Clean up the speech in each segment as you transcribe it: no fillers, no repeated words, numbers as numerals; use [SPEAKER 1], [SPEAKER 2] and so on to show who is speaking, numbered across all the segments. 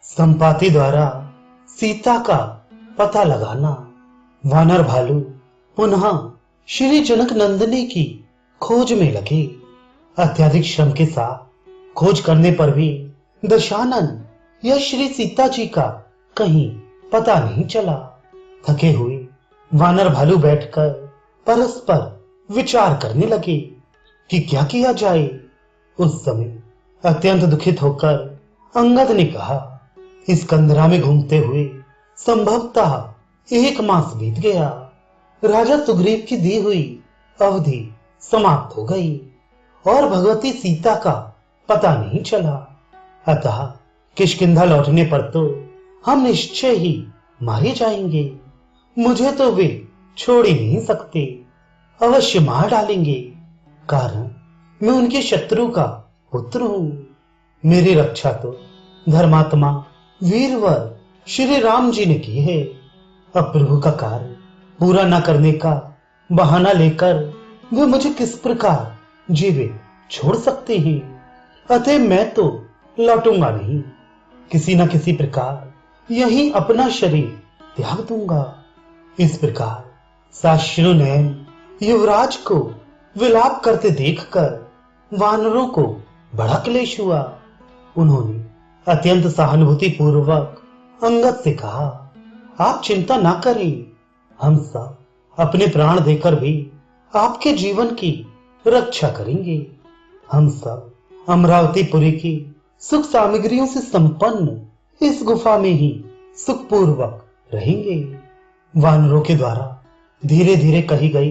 [SPEAKER 1] संपाति द्वारा सीता का पता लगाना। वानर भालू पुनः श्री जनक नंदिनी की खोज में लगे। अत्यधिक श्रम के साथ खोज करने पर भी दशानन या श्री सीता जी का कहीं पता नहीं चला। थके हुए वानर भालू बैठकर परस्पर विचार करने लगे कि क्या किया जाए। उस समय अत्यंत दुखित होकर अंगद ने कहा, इस कंदरा में घूमते हुए संभवतः 1 मास बीत गया। राजा सुग्रीव की दी हुई अवधि समाप्त हो गई और भगवती सीता का पता नहीं चला। अतः किष्किंधा लौटने पर तो हम निश्चय ही मारे जाएंगे। मुझे तो वे छोड़ ही नहीं सकते, अवश्य मार डालेंगे, कारण मैं उनके शत्रु का पुत्र हूं। मेरी रक्षा तो धर्मात्मा वीरवर श्री राम जी ने की है। अब प्रभु का कार्य पूरा न करने का बहाना लेकर वे मुझे किस प्रकार जीवित छोड़ सकते हैं। अतः मैं तो लौटूंगा नहीं, किसी न किसी प्रकार यही अपना शरीर त्याग दूंगा। इस प्रकार साश्रु नयन युवराज को विलाप करते देखकर वानरों को बड़ा क्लेश हुआ। उन्होंने अत्यंत सहानुभूति पूर्वक अंगद से कहा, आप चिंता ना करें, हम सब अपने प्राण देकर भी आपके जीवन की रक्षा करेंगे। हम सब अमरावतीपुरी की सुख सामग्रियों से संपन्न इस गुफा में ही सुखपूर्वक रहेंगे। वानरों के द्वारा धीरे धीरे कही गई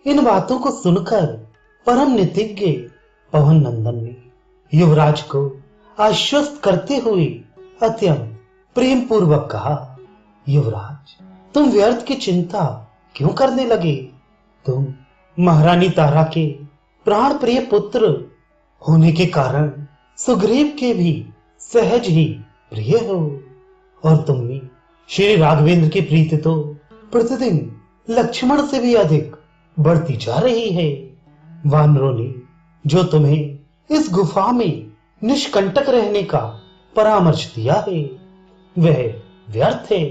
[SPEAKER 1] इन बातों को सुनकर परम नीतिज्ञ पवन नंदन ने युवराज को आश्वस्त करते हुए अत्यंत प्रेम पूर्वक कहा, युवराज, तुम व्यर्थ की चिंता क्यों करने लगे? तुम महारानी तारा के प्राण प्रिय पुत्र होने के कारण सुग्रीव के भी सहज ही प्रिय हो, और तुम में श्री राघवेंद्र की प्रीति तो प्रतिदिन लक्ष्मण से भी अधिक बढ़ती जा रही है। वानरों ने जो तुम्हें इस गुफा में निष्कंटक रहने का परामर्श दिया है वह व्यर्थ है,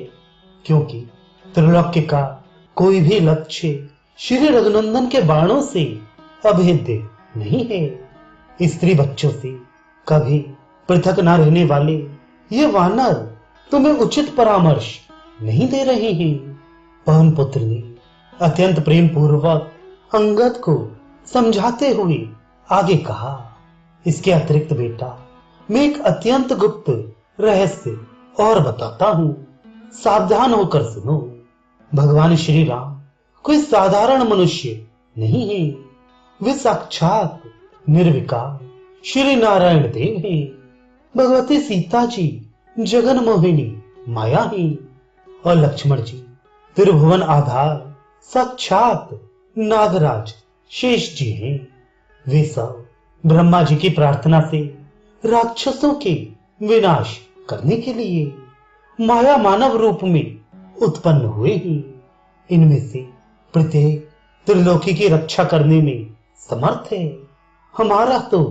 [SPEAKER 1] क्योंकि त्रिलोक्य का कोई भी लक्ष्य श्री रघुनंदन के बाणों से अभेद्य नहीं है। स्त्री बच्चों से कभी पृथक न रहने वाले ये वानर तुम्हें उचित परामर्श नहीं दे रहे हैं। पवन पुत्र ने अत्यंत प्रेम पूर्वक अंगद को समझाते हुए आगे कहा, इसके अतिरिक्त बेटा, मैं एक अत्यंत गुप्त रहस्य और बताता हूं, सावधान होकर सुनो। भगवान श्री राम कोई साधारण मनुष्य नहीं है, वे साक्षात निर्विकार श्री नारायण देव हैं। भगवती सीता जी जगन मोहिनी माया है और लक्ष्मण जी त्रिभुवन आधार साक्षात नागराज शेष जी हैं। वे सब ब्रह्मा जी की प्रार्थना से राक्षसों के विनाश करने के लिए माया मानव रूप में उत्पन्न हुए ही। इनमें से प्रत्येक त्रिलोकी की रक्षा करने में समर्थ है। हमारा तो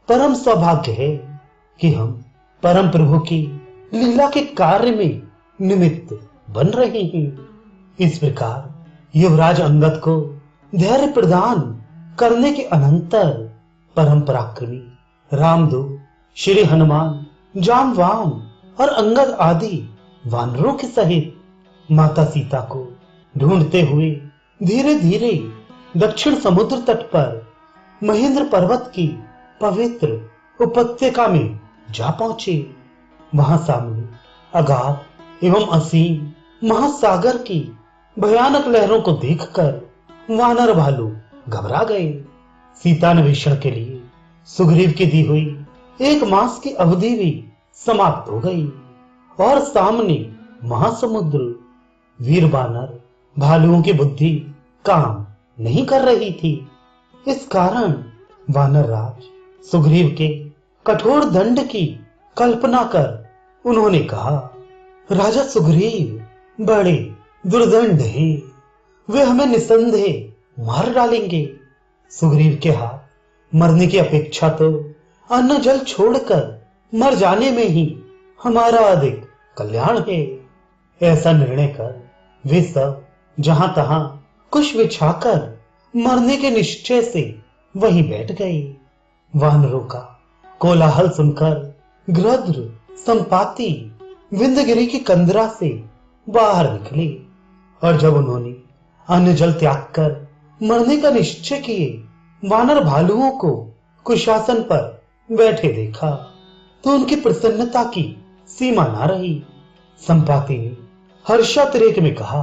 [SPEAKER 1] परम सौभाग्य है कि हम परम प्रभु की लीला के कार्य में निमित्त बन रहे हैं। इस प्रकार युवराज अंगद को धैर्य प्रदान करने के अनंतर परम पराक्रमी रामदूत श्री हनुमान, जामवान और अंगद आदि वानरों के सहित माता सीता को ढूंढते हुए धीरे धीरे दक्षिण समुद्र तट पर महेंद्र पर्वत की पवित्र उपत्यका में जा पहुंचे। वहां सामने अगाध एवं असीम महासागर की भयानक लहरों को देखकर वानर भालू घबरा गए। सीतान्वेषण के लिए सुग्रीव की दी हुई 1 मास की अवधि भी समाप्त हो गई और सामने महासमुद्र। वीर वानर भालुओं की बुद्धि काम नहीं कर रही थी। इस कारण वानर राज सुग्रीव के कठोर दंड की कल्पना कर उन्होंने कहा, राजा सुग्रीव बड़े दुर्दंड हैं, वे हमें निसंदेह मार डालेंगे। सुग्रीव के हाथ मरने की अपेक्षा तो अन्न जल छोड़कर मर जाने में ही हमारा अधिक कल्याण है। ऐसा निर्णय कर वे सब जहां तहां कुश बिछाकर मरने के निश्चय से वहीं बैठ गए। वानरों का कोलाहल सुनकर गृध्र, संपाति विंध्यगिरि की कंदरा से बाहर निकले और जब उन्होंने अन्न जल त्याग कर मरने का निश्चय किए वानर भालुओं को कुशासन पर बैठे देखा तो उनकी प्रसन्नता की सीमा ना रही। संपाति ने हर्षातिरेक में कहा,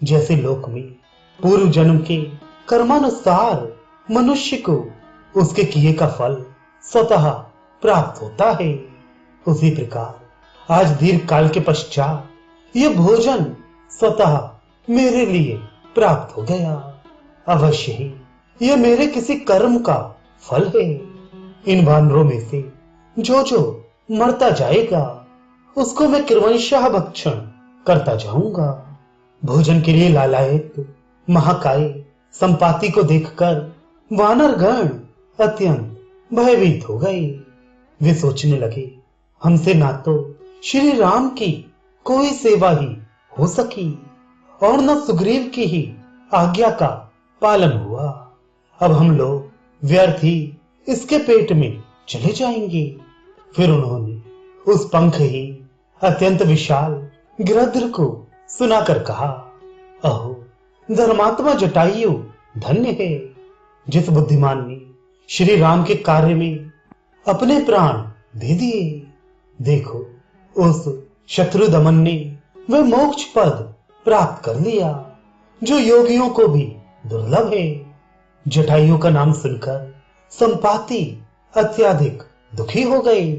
[SPEAKER 1] जैसे लोक में पूर्व जन्म के कर्मानुसार मनुष्य को उसके किए का फल स्वतः प्राप्त होता है, उसी प्रकार आज दीर्घ काल के पश्चात यह भोजन स्वतः मेरे लिए प्राप्त हो गया। अवश्य ही यह मेरे किसी कर्म का फल है। इन वानरों में से जो जो मरता जाएगा उसको मैं कृवंशः भक्षण करता जाऊंगा। भोजन के लिए लालायित महाकाय संपाति को देखकर वानर गण अत्यंत भयभीत हो गए। वे सोचने लगे, हमसे ना तो श्री राम की कोई सेवा ही हो सकी और न सुग्रीव की ही आज्ञा का पालन हुआ। अब हम लोग व्यर्थ ही इसके पेट में चले जाएंगे। फिर उन्होंने उस पंख ही अत्यंत विशाल गृध्र को सुनाकर कहा, अहो धर्मात्मा जटायु धन्य है, जिस बुद्धिमान ने श्री राम के कार्य में अपने प्राण दे दिए। देखो उस शत्रु दमन ने वह मोक्ष पद प्राप्त कर लिया जो योगियों को भी दुर्लभ है। जटायु का नाम सुनकर संपाति अत्यधिक दुखी हो गए।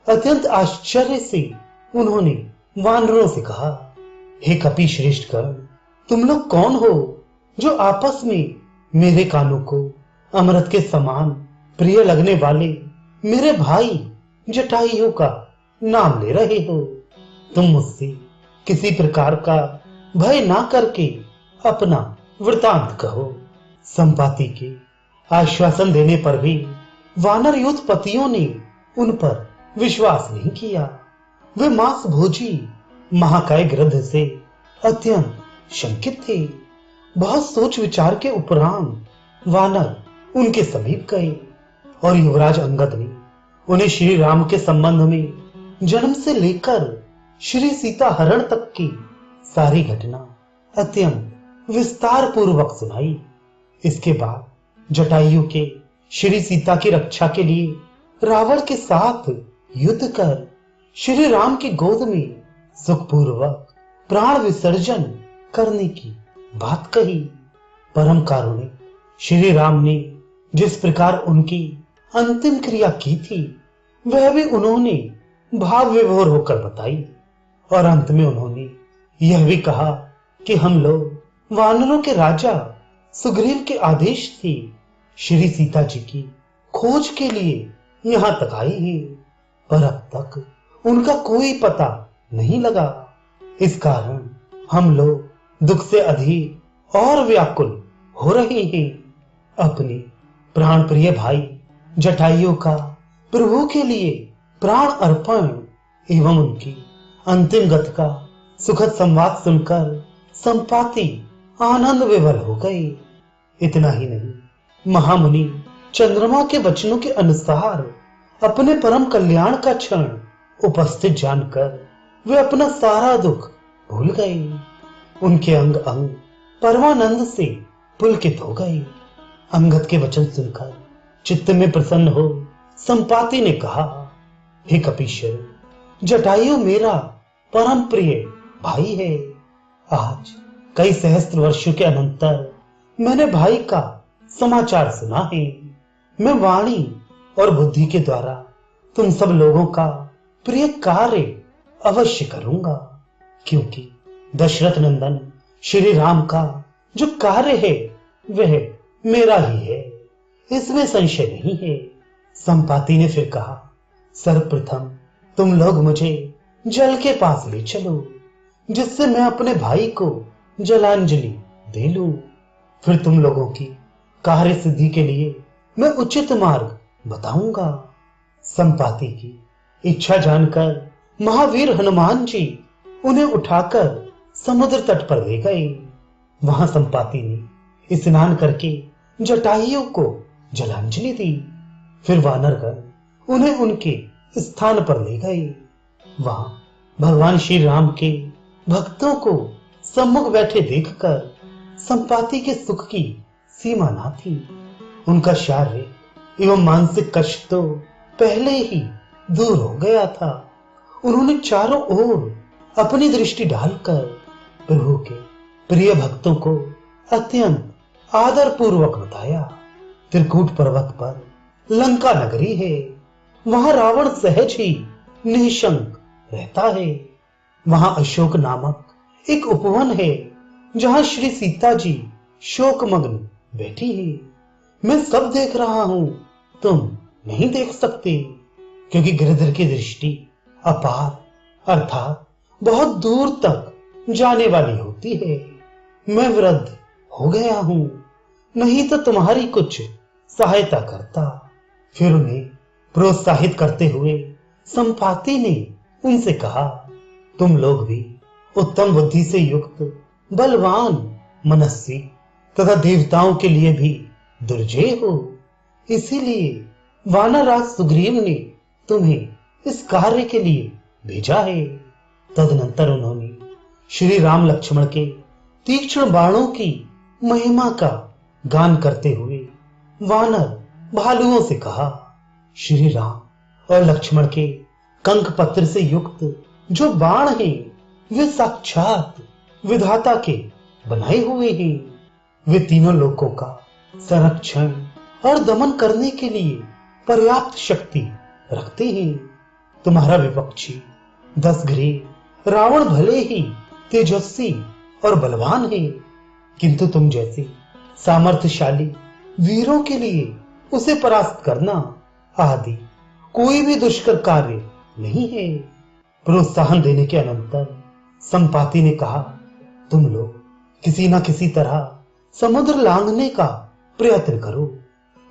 [SPEAKER 1] अत्यंत आश्चर्य से उन्होंने वानरों से कहा, हे कपि श्रेष्ठ गण, तुम लोग कौन हो जो आपस में मेरे कानों को अमृत के समान प्रिय लगने वाले मेरे भाई जटायु का नाम ले रहे हो? तुम मुझसे किसी प्रकार का भय ना करके अपना वृतांत कहो। संपाति के आश्वासन देने पर भी वानर युद्धपतियों ने उन पर विश्वास नहीं किया। वे मांस भोजी महाकाय गृध्र से अत्यंत शंकित थे। बहुत सोच विचार के उपरांत वानर उनके समीप गए और युवराज अंगद ने उन्हें श्री राम के संबंध में जन्म से लेकर श्री सीता हरण तक की सारी घटना अत्यंत विस्तार पूर्वक सुनाई। इसके बाद जटायु के श्री सीता की रक्षा के लिए रावण के साथ युद्ध कर श्री राम की गोद में सुखपूर्वक प्राण विसर्जन करने की बात कही। परम कारुणिक श्री राम ने जिस प्रकार उनकी अंतिम क्रिया की थी वह भी उन्होंने भाव विभोर होकर बताई और अंत में उन्होंने यह भी कहा कि हम लोग वानरों के राजा सुग्रीव के आदेश से श्री सीता जी की खोज के लिए यहां तक आए हैं, पर अब तक उनका कोई पता नहीं लगा। इस कारण हम लोग दुख से अधिक और व्याकुल हो रहे हैं। अपने प्राण प्रिय भाई जटायु का प्रभु के लिए प्राण अर्पण एवं उनकी अंतिम गति का सुखद संवाद सुनकर संपाति आनंद विभोर हो गए। इतना ही नहीं, महामुनि चंद्रमा के वचनों के अनुसार अपने परम कल्याण का क्षण उपस्थित जानकर वे अपना सारा दुख भूल गए। उनके अंग अंग परमानंद से पुलकित हो गए। अंगद के वचन सुनकर चित्त में प्रसन्न हो संपाति ने कहा, हे कपीश्वर, जटायु मेरा परम प्रिय भाई है। आज कई सहस्त्र वर्षों के अनंतर मैंने भाई का समाचार सुना है। मैं वाणी और बुद्धि के द्वारा तुम सब लोगों का प्रिय कार्य अवश्य करूंगा, क्योंकि दशरथ नंदन श्री राम का जो कार्य है वह मेरा ही है, इसमें संशय नहीं है। संपाति ने फिर कहा, सर्वप्रथम तुम लोग मुझे जल के पास ले चलो, जिससे मैं अपने भाई को जलांजलि दे लूं। फिर तुम लोगों की कार्य सिद्धि के लिए मैं उचित मार्ग बताऊंगा। संपाति की इच्छा जानकर महावीर हनुमान जी उन्हें उठाकर समुद्र तट पर ले गए। वहां संपाति ने स्नान करके जटायुओं को जलांजलि दी। फिर वानरगण उन्हें उनके स्थान पर ले गए। वहां भगवान श्री राम के भक्तों को सम्मुख बैठे देखकर संपाति के सुख की सीमा ना थी। उनका शारीरिक एवं मानसिक कष्ट तो पहले ही दूर हो गया था। उन्होंने चारों ओर अपनी दृष्टि डालकर प्रभु के प्रिय भक्तों को अत्यंत आदर पूर्वक बताया। त्रिकूट पर्वत पर लंका नगरी है। वहां रावण सहज ही निशंक रहता है। वहां अशोक नामक एक उपवन है जहां श्री सीता जी शोकमग्न बैठी है। मैं सब देख रहा हूं, तुम नहीं देख सकते, क्योंकि गिरधर की दृष्टि अपार अर्थात बहुत दूर तक जाने वाली होती है। मैं वृद्ध हो गया हूं, नहीं तो तुम्हारी कुछ सहायता करता। फिर उन्हें प्रोत्साहित करते हुए संपाति ने उनसे कहा, तुम लोग भी उत्तम बुद्धि से युक्त, बलवान, मनस्वी तथा देवताओं के लिए भी दुर्जय हो। इसीलिए वानरराज सुग्रीव ने तुम्हें इस कार्य के लिए भेजा है। तदनंतर उन्होंने श्री राम लक्ष्मण के तीक्ष्ण बाणों की महिमा का गान करते हुए वानर भालुओं से कहा, श्री राम और लक्ष्मण के कंक पत्र से युक्त जो बाण हैं, वे साक्षात विधाता के बनाए हुए हैं। वे तीनों लोकों का संरक्षण और दमन करने के लिए पर्याप्त शक्ति रखते हैं। तुम्हारा विपक्षी दशग्रीव रावण भले ही तेजस्वी और बलवान है, किंतु तुम जैसे सामर्थ्यशाली वीरों के लिए उसे परास्त करना आदि कोई भी दुष्कर कार्य नहीं है। प्रोत्साहन देने के अनंतर संपाति ने कहा, तुम लोग किसी न किसी तरह समुद्र लांघने का प्रयत्न करो।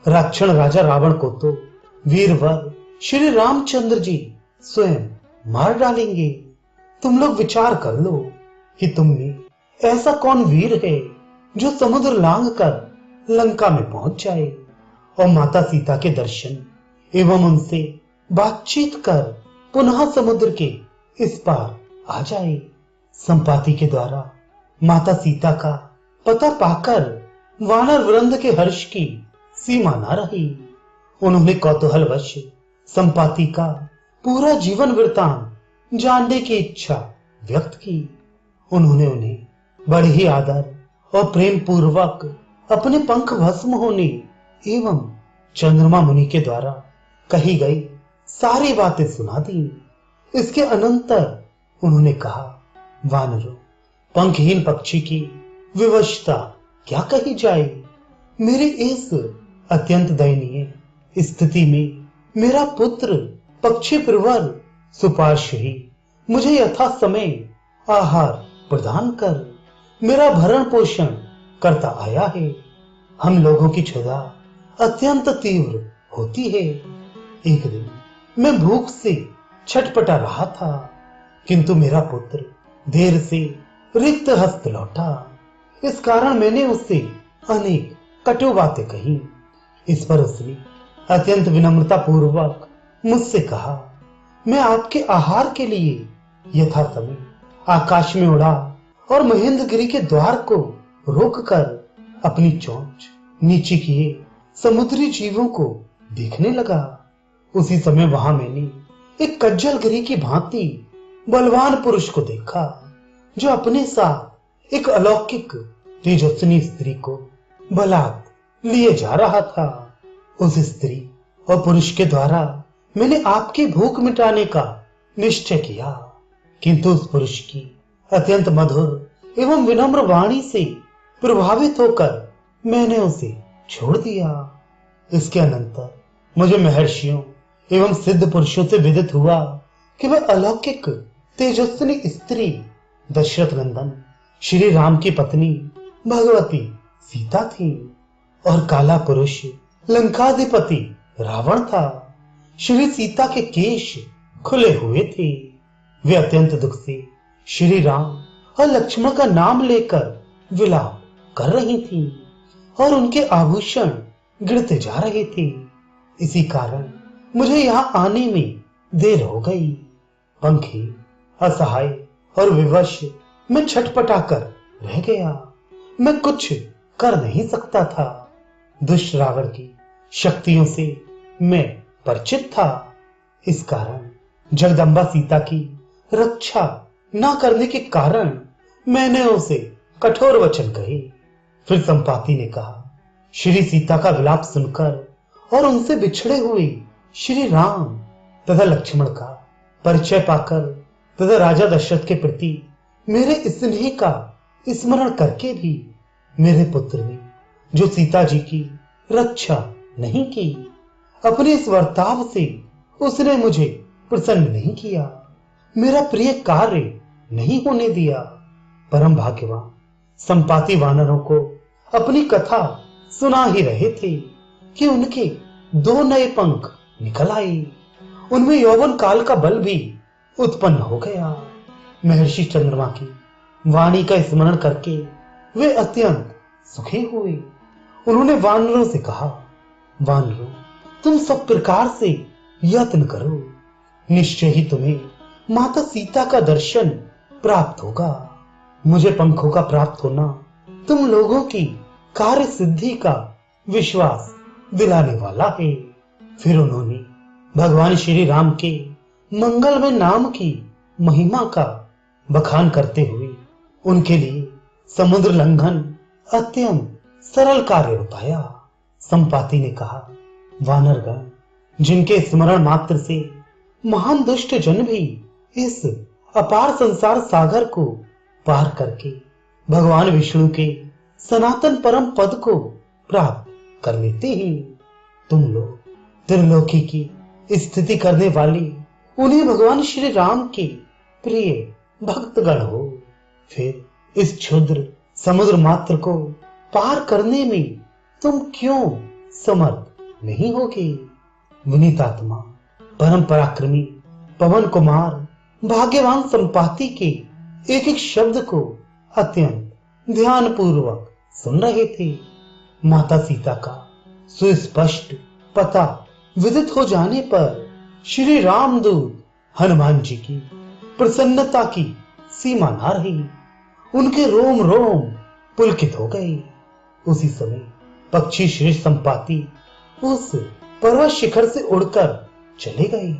[SPEAKER 1] राक्षण राजा रावण को तो वीरवर श्री रामचंद्र जी स्वयं मार डालेंगे। तुम लोग विचार कर लो कि तुम में ऐसा कौन वीर है जो समुद्र लांघ कर लंका में पहुंच जाए और माता सीता के दर्शन एवं उनसे बातचीत कर पुनः समुद्र के इस पार आ जाए। संपाति के द्वारा माता सीता का पता पाकर वानर वृंद के हर्ष की सीमा न रही। उन्होंने कौतूहलवश संपाति का पूरा जीवन वृत्तांत जानने की इच्छा व्यक्त की। उन्होंने उन्हें बड़े ही आदर और प्रेम पूर्वक अपने पंख भस्म होने एवं चंद्रमा मुनि के द्वारा कही गई सारी बातें सुना दी। इसके अनंतर उन्होंने कहा, वानरों, पंखहीन पक्षी की विवशता क्या कही जाए। मेरे इस अत्यंत दयनीय स्थिति में मेरा पुत्र पक्षी प्रवर सुपार्श्वी मुझे यथा समय आहार प्रदान कर मेरा भरण पोषण करता आया है। हम लोगों की क्षुधा अत्यंत तीव्र होती है। एक दिन मैं भूख से छटपटा रहा था, किंतु मेरा पुत्र देर से रिक्त हस्त लौटा। इस कारण मैंने उससे अनेक कटु बातें कही। इस पर उसने अत्यंत विनम्रता पूर्वक मुझसे कहा, मैं आपके आहार के लिए यथा समय आकाश में उड़ा और महेंद्रगिरी के द्वार को रोककर अपनी चोंच नीचे किए समुद्री जीवों को देखने लगा। उसी समय वहां मैंने एक कज्जलगिरी की भांति बलवान पुरुष को देखा, जो अपने साथ एक अलौकिक तेजस्विनी स्त्री को बलात् लिए जा रहा था। उस स्त्री और पुरुष के द्वारा मैंने आपकी भूख मिटाने का निश्चय किया, किंतु उस पुरुष की अत्यंत मधुर एवं विनम्र वाणी से प्रभावित होकर मैंने उसे छोड़ दिया। इसके अनंतर मुझे महर्षियों एवं सिद्ध पुरुषों से विदित हुआ कि वह अलौकिक तेजस्विनी स्त्री दशरथ नंदन श्री राम की पत्नी भगवती सीता थी और काला पुरुष लंकाधिपति रावण था। श्री सीता के केश खुले हुए थे वे अत्यंत दुख से श्री राम और लक्ष्मण का नाम लेकर विलाप कर रही थीं और उनके आभूषण गिरते जा रहे थे। इसी कारण मुझे यहां आने में देर हो गई। पंखी, असहाय और विवश मैं छटपटाकर रह गया। मैं कुछ कर नहीं सकता था। दुष्ट रावण की शक्तियों से मैं परिचित था। इस कारण जगदम्बा सीता की रक्षा न करने के कारण मैंने उसे कठोर वचन कहे। फिर संपाति ने कहा, श्री सीता का विलाप सुनकर और उनसे बिछड़े हुए श्री राम तथा लक्ष्मण का परिचय पाकर तथा राजा दशरथ के प्रति मेरे स्नेह का स्मरण करके भी मेरे पुत्र ने जो सीता जी की रक्षा नहीं की, अपने इस वर्ताव से उसने मुझे प्रसन्न नहीं किया, मेरा प्रिय कार्य नहीं होने दिया। परम भाग्यवान संपाति वानरों को अपनी कथा सुना ही रहे थे कि उनके 2 नए पंख निकल आए। उनमें यौवन काल का बल भी उत्पन्न हो गया। महर्षि चंद्रमा की वाणी का स्मरण करके वे अत्यंत सुखी हुए। उन्होंने वानरों से कहा, वानरों, तुम सब प्रकार से यत्न करो, निश्चय ही तुम्हें माता सीता का दर्शन प्राप्त होगा। मुझे पंखों का प्राप्त होना तुम लोगों की कार्य सिद्धि का विश्वास दिलाने वाला है। फिर उन्होंने भगवान श्री राम के मंगलमय नाम की महिमा का बखान करते हुए उनके लिए समुद्र लंघन अत्यंत सरल कार्य बताया। संपाति ने कहा, वानरगण, जिनके स्मरण मात्र से महान दुष्ट जन भी इस अपार संसार सागर को पार करके भगवान विष्णु के सनातन परम पद को प्राप्त कर लेते हैं। तुम लोग त्रिलोकी की स्थिति करने वाले उन्हीं भगवान श्री राम के प्रिय भक्तगण हो। फिर इस क्षुद्र समुद्र मात्र को पार करने में तुम क्यों समर्थ नहीं होगे? विनीतात्मा परम पराक्रमी पवन कुमार भाग्यवान संपाति के एक एक शब्द को अत्यंत ध्यान पूर्वक सुन रहे थे। माता सीता का सुस्पष्ट पता विदित हो जाने पर श्री रामदूत हनुमान जी की प्रसन्नता की सीमा न रही। उनके रोम रोम पुलकित हो गए। उसी समय पक्षी श्रेष्ठ संपाति उस पर्वत शिखर से उड़कर चले गए।